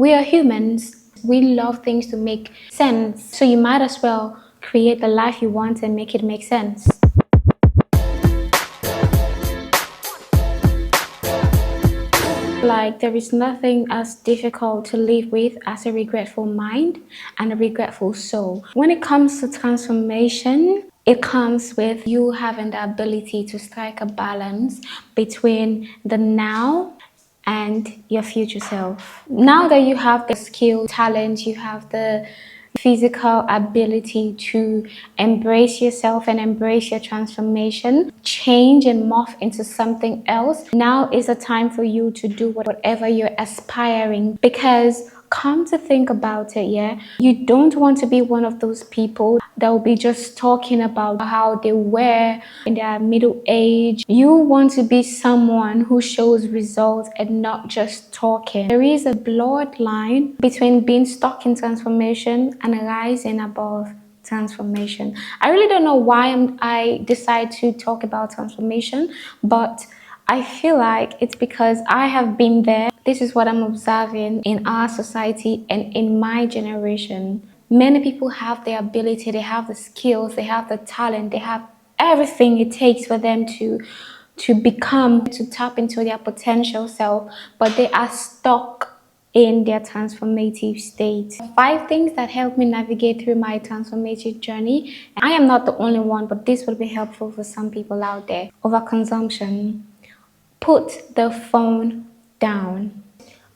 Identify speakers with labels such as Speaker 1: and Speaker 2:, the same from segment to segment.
Speaker 1: We are humans. We love things to make sense. So you might as well create the life you want and make it make sense. Like, there is nothing as difficult to live with as a regretful mind and a regretful soul. When it comes to transformation, it comes with you having the ability to strike a balance between the now and your future self. Now that you have the skill, talent, you have the physical ability to embrace yourself and embrace your transformation, change and morph into something else. Now is the time for you to do whatever you're aspiring, because come to think about it, yeah, you don't want to be one of those people that will be just talking about how they were in their middle age. You want to be someone who shows results and not just talking. There is a blurred line between being stuck in transformation and rising above transformation. I really don't know why I decide to talk about transformation, but I feel like it's because I have been there. This is what I'm observing in our society and in my generation. Many people have the ability, they have the skills, they have the talent, they have everything it takes for them to become, to tap into their potential self, but they are stuck in their transformative state. 5 things that help me navigate through my transformative journey. I am not the only one, but this will be helpful for some people out there. Overconsumption. Put the phone down.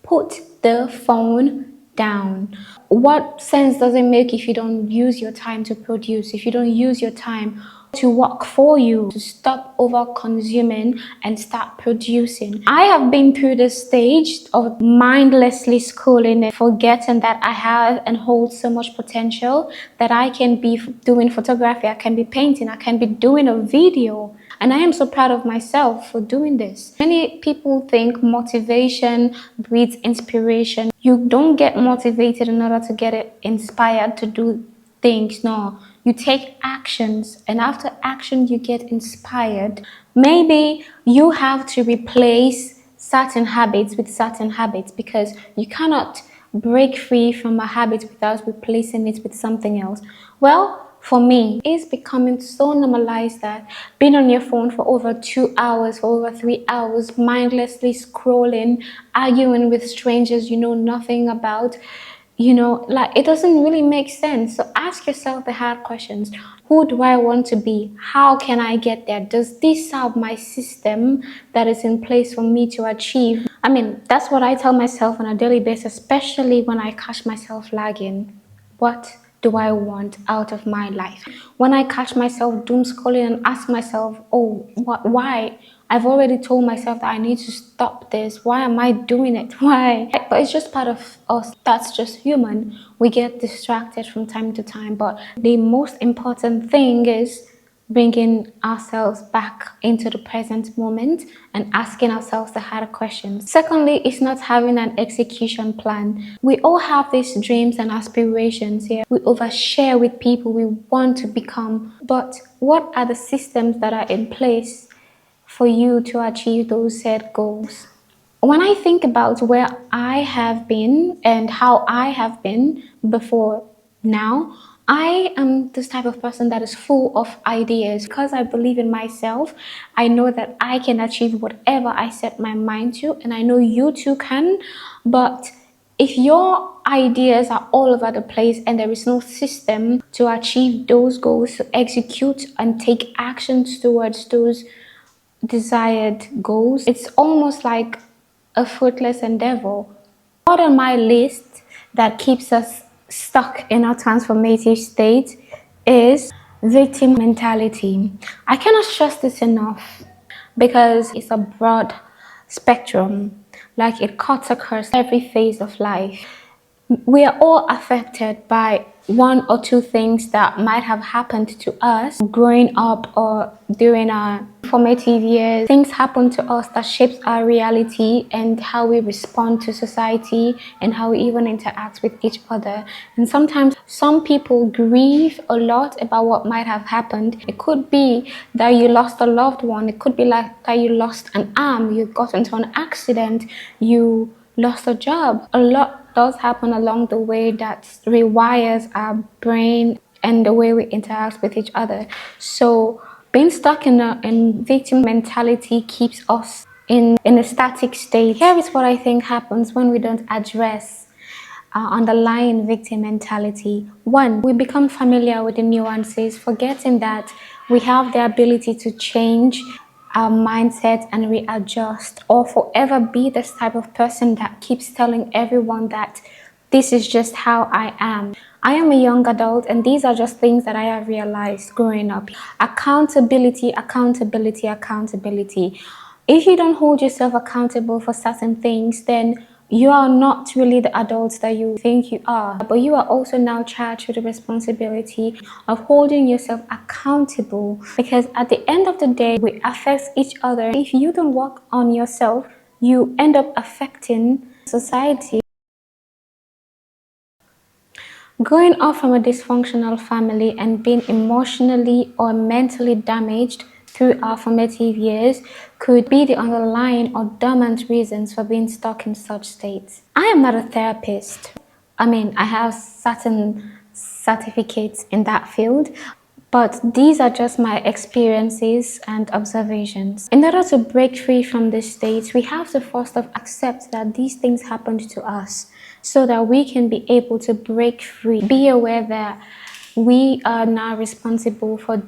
Speaker 1: Put the phone down. What sense does it make if you don't use your time to produce, if you don't use your time to work for you, to stop over consuming and start producing? I have been through the stage of mindlessly scrolling and forgetting that I have and hold so much potential, that I can be doing photography, I can be painting, I can be doing a video. And I am so proud of myself for doing this. Many people think motivation breeds inspiration. You don't get motivated in order to get it inspired to do things. No, you take actions, and after action you get inspired. Maybe you have to replace certain habits with certain habits, because you cannot break free from a habit without replacing it with something else. Well, for me, it's becoming so normalized that being on your phone for over 2 hours, for over 3 hours, mindlessly scrolling, arguing with strangers you know nothing about, like, it doesn't really make sense. So ask yourself the hard questions. Who do I want to be? How can I get there? Does this serve my system that is in place for me to achieve? I mean, that's what I tell myself on a daily basis, especially when I catch myself lagging. What do I want out of my life? When I catch myself doom scrolling and ask myself, oh, why? I've already told myself that I need to stop this. Why am I doing it? Why? But it's just part of us. That's just human. We get distracted from time to time. But the most important thing is bringing ourselves back into the present moment and asking ourselves the harder questions. Secondly, it's not having an execution plan. We all have these dreams and aspirations here. We overshare with people we want to become. But what are the systems that are in place for you to achieve those set goals? When I think about where I have been and how I have been before now, I am this type of person that is full of ideas. Because I believe in myself, I know that I can achieve whatever I set my mind to, and I know you too can. But if your ideas are all over the place and there is no system to achieve those goals, to execute and take actions towards those desired goals, it's almost like a fruitless endeavor. What on my list that keeps us stuck in our transformative state is victim mentality. I cannot stress this enough, because it's a broad spectrum, like it cuts across every phase of life. We are all affected by 1 or 2 things that might have happened to us growing up or during our formative years. Things happen to us that shapes our reality and how we respond to society and how we even interact with each other. And sometimes some people grieve a lot about what might have happened. It could be that you lost a loved one. It could be like that you lost an arm, you got into an accident, you lost a job. A does happen along the way that rewires our brain and the way we interact with each other. So being stuck in victim mentality keeps us in a static state. Here is what I think happens when we don't address underlying victim mentality. One, we become familiar with the nuances, forgetting that we have the ability to change our mindset and readjust, or forever be this type of person that keeps telling everyone that this is just how I am. I am a young adult, and these are just things that I have realized growing up. Accountability, accountability, accountability. If you don't hold yourself accountable for certain things, then you are not really the adult that you think you are. But you are also now charged with the responsibility of holding yourself accountable, because at the end of the day, we affect each other. If you don't work on yourself, you end up affecting society. Growing up from a dysfunctional family and being emotionally or mentally damaged through our formative years could be the underlying or dormant reasons for being stuck in such states. I am not a therapist. I mean, I have certain certificates in that field, but these are just my experiences and observations. In order to break free from this state, we have to first of accept that these things happened to us so that we can be able to break free. Be aware that we are now responsible for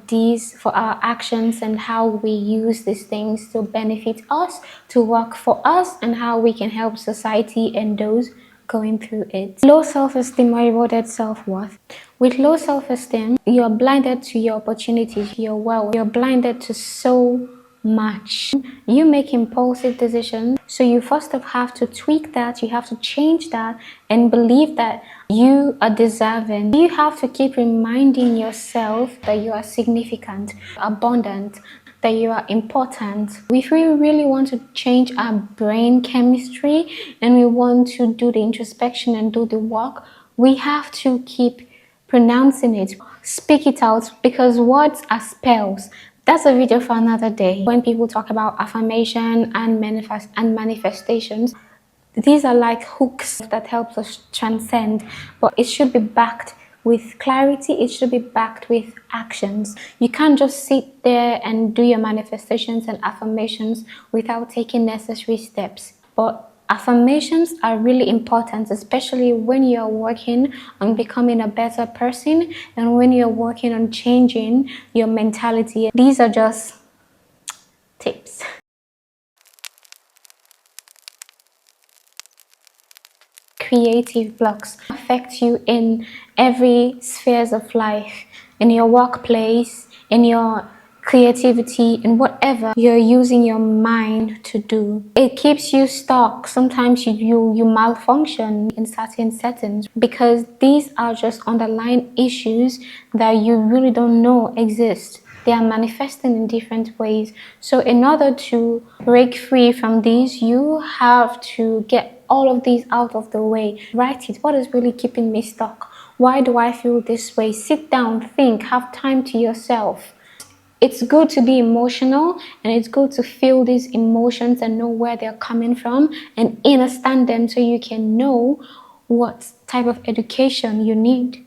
Speaker 1: our actions and how we use these things to benefit us, to work for us, and how we can help society and those going through it. Low self-esteem or eroded self-worth. With low self-esteem, you're blinded to your opportunities, your wealth. You're blinded to so much. You make impulsive decisions, so you first of have to tweak that, you have to change that and believe that you are deserving. You have to keep reminding yourself that you are significant, abundant, that you are important. If we really want to change our brain chemistry and we want to do the introspection and do the work, we have to keep pronouncing it, speak it out, because words are spells. That's a video for another day. When people talk about affirmation and manifestations, these are like hooks that helps us transcend, but it should be backed with clarity. It should be backed with actions. You can't just sit there and do your manifestations and affirmations without taking necessary steps. But affirmations are really important, especially when you're working on becoming a better person and when you're working on changing your mentality. These are just tips. Creative blocks affect you in every spheres of life, in your workplace, in your creativity, in whatever you're using your mind to do. It keeps you stuck. Sometimes you malfunction in certain settings because these are just underlying issues that you really don't know exist. They are manifesting in different ways. So in order to break free from these, you have to get all of these out of the way. Write it. What is really keeping me stuck? Why do I feel this way? Sit down, think, have time to yourself. It's good to be emotional and it's good to feel these emotions and know where they're coming from and understand them so you can know what type of education you need.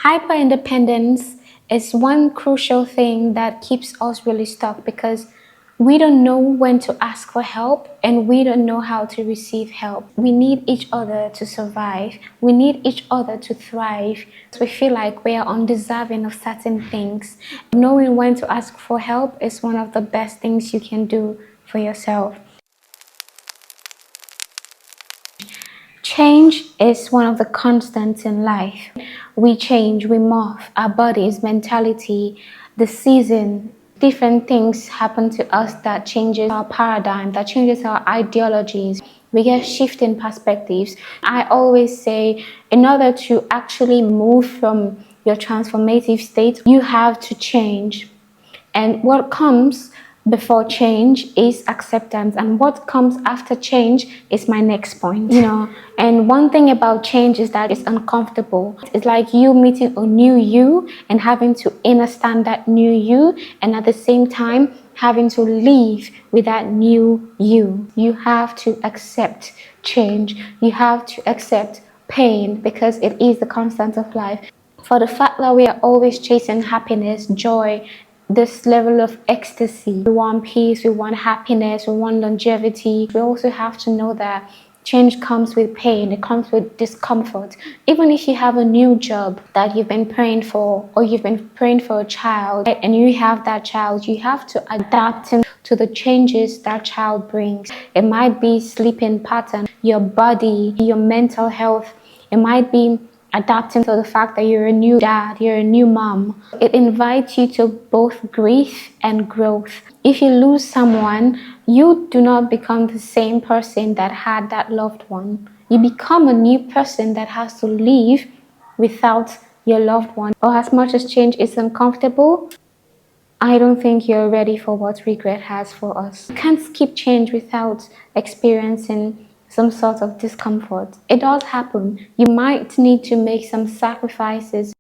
Speaker 1: Hyper-independence is one crucial thing that keeps us really stuck because we don't know when to ask for help and we don't know how to receive help. We need each other to survive. We need each other to thrive. We feel like we are undeserving of certain things. Knowing when to ask for help is one of the best things you can do for yourself. Change is one of the constants in life. We change, we morph, our bodies, mentality, the season, different things happen to us that changes our paradigm, that changes our ideologies. We get shifting perspectives. I always say, in order to actually move from your transformative state, you have to change. And what comes before change is acceptance, and what comes after change is my next point. And one thing about change is that it's uncomfortable. It's like you meeting a new you and having to understand that new you, and at the same time having to live with that new you. You have to accept change. You have to accept pain, because it is the constant of life. For the fact that we are always chasing happiness, joy, this level of ecstasy, we want peace, we want happiness, we want longevity. We also have to know that change comes with pain, it comes with discomfort. Even if you have a new job that you've been praying for, or you've been praying for a child, right, and you have that child, you have to adapt to the changes that child brings. It might be sleeping pattern, your body, your mental health. It might be adapting to the fact that you're a new dad, you're a new mom. It invites you to both grief and growth. If you lose someone, you do not become the same person that had that loved one. You become a new person that has to live without your loved one. Or as much as change is uncomfortable, I don't think you're ready for what regret has for us. You can't skip change without experiencing some sort of discomfort. It does happen. You might need to make some sacrifices.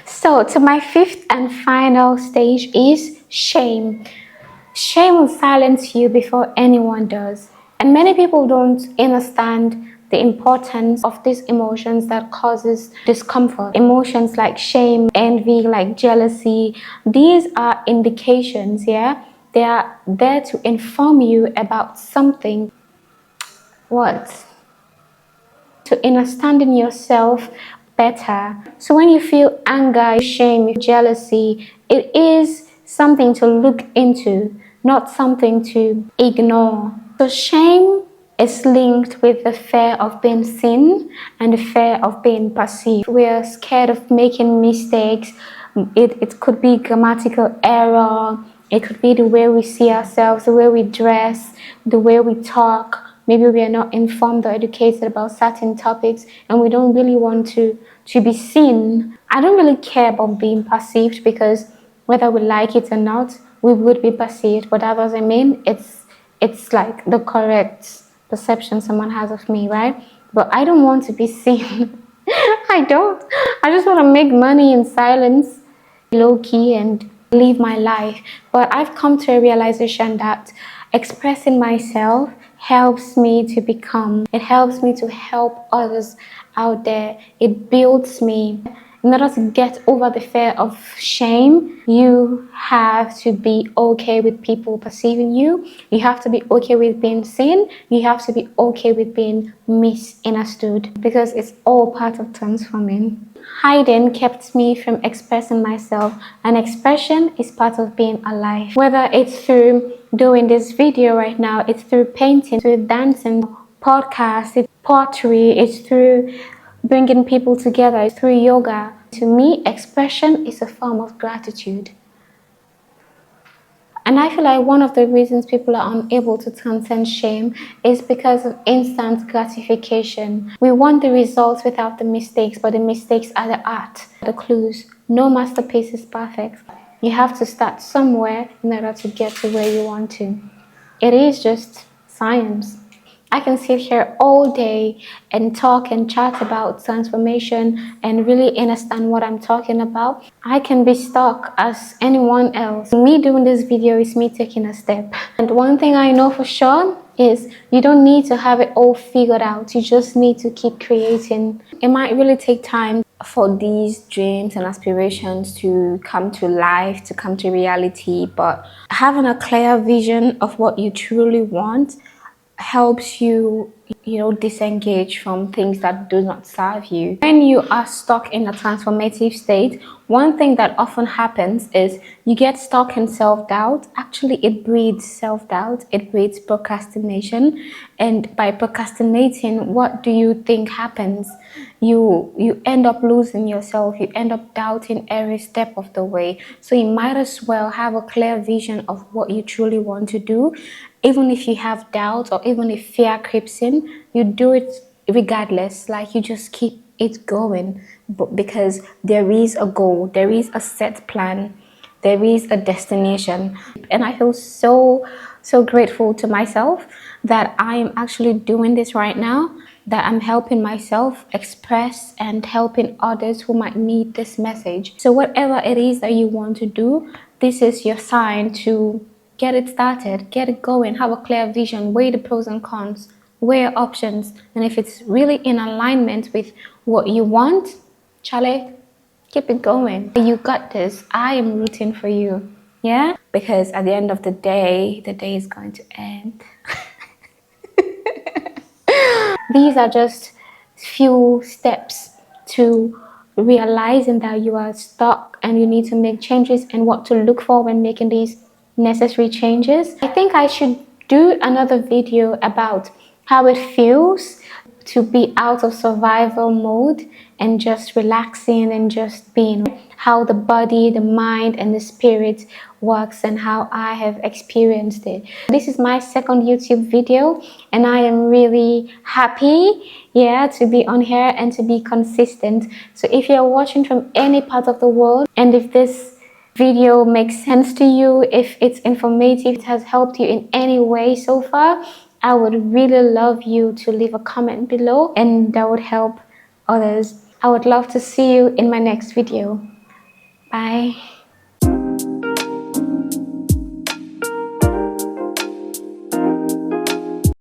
Speaker 1: So, to my fifth and final stage is shame. Shame will silence you before anyone does. And many people don't understand the importance of these emotions that causes discomfort. Emotions like shame, envy, like jealousy. These are indications, yeah? They are there to inform you about something. What? To understanding yourself better. So when you feel anger, shame, jealousy, it is something to look into, not something to ignore. So shame is linked with the fear of being seen and the fear of being perceived. We're scared of making mistakes. It could be grammatical error. It could be the way we see ourselves, the way we dress, the way we talk. Maybe we are not informed or educated about certain topics, and we don't really want to be seen. I don't really care about being perceived, because whether we like it or not, we would be perceived. But that doesn't mean it's like the correct perception someone has of me, right? But I don't want to be seen. I don't. I just want to make money in silence, low key, and live my life. But I've come to a realization that expressing myself helps me to become, it helps me to help others out there. It builds me. In order to get over the fear of shame, you have to be okay with people perceiving you. You have to be okay with being seen. You have to be okay with being misunderstood, because it's all part of transforming. Hiding kept me from expressing myself, and expression is part of being alive. Whether it's through doing this video right now, it's through painting, through dancing, podcasts, it's poetry, it's through bringing people together, it's through yoga. To me, expression is a form of gratitude. And I feel like one of the reasons people are unable to transcend shame is because of instant gratification. We want the results without the mistakes, but the mistakes are the art, the clues. No masterpiece is perfect. You have to start somewhere in order to get to where you want to. It is just science. I can sit here all day and talk and chat about transformation and really understand what I'm talking about. I can be stuck as anyone else. Me doing this video is me taking a step. And one thing I know for sure is you don't need to have it all figured out. You just need to keep creating. It might really take time for these dreams and aspirations to come to life, to come to reality, but having a clear vision of what you truly want helps you, disengage from things that do not serve you. When you are stuck in a transformative state, one thing that often happens is you get stuck in self-doubt. Actually, it breeds self-doubt, it breeds procrastination, and by procrastinating, what do you think happens? You end up losing yourself, you end up doubting every step of the way. So you might as well have a clear vision of what you truly want to do. Even if you have doubt, or even if fear creeps in, you do it regardless. Like, you just keep it's going, but because there is a goal, there is a set plan, there is a destination. And I feel so grateful to myself that I am actually doing this right now, that I'm helping myself express and helping others who might need this message. So whatever it is that you want to do, this is your sign to get it started, get it going, have a clear vision, weigh the pros and cons, weigh your options. And if it's really in alignment with what you want, Charlie, keep it going. You got this. I am rooting for you. Yeah? Because at the end of the day is going to end. These are just few steps to realizing that you are stuck and you need to make changes, and what to look for when making these necessary changes. I think I should do another video about how it feels to be out of survival mode and just relaxing and just being, how the body, the mind, and the spirit works, and how I have experienced it. This is my second YouTube video, and I am really happy, yeah, to be on here and to be consistent. So if you're watching from any part of the world, and if this video makes sense to you, if it's informative, it has helped you in any way so far, I would really love you to leave a comment below, and that would help others. I would love to see you in my next video. Bye.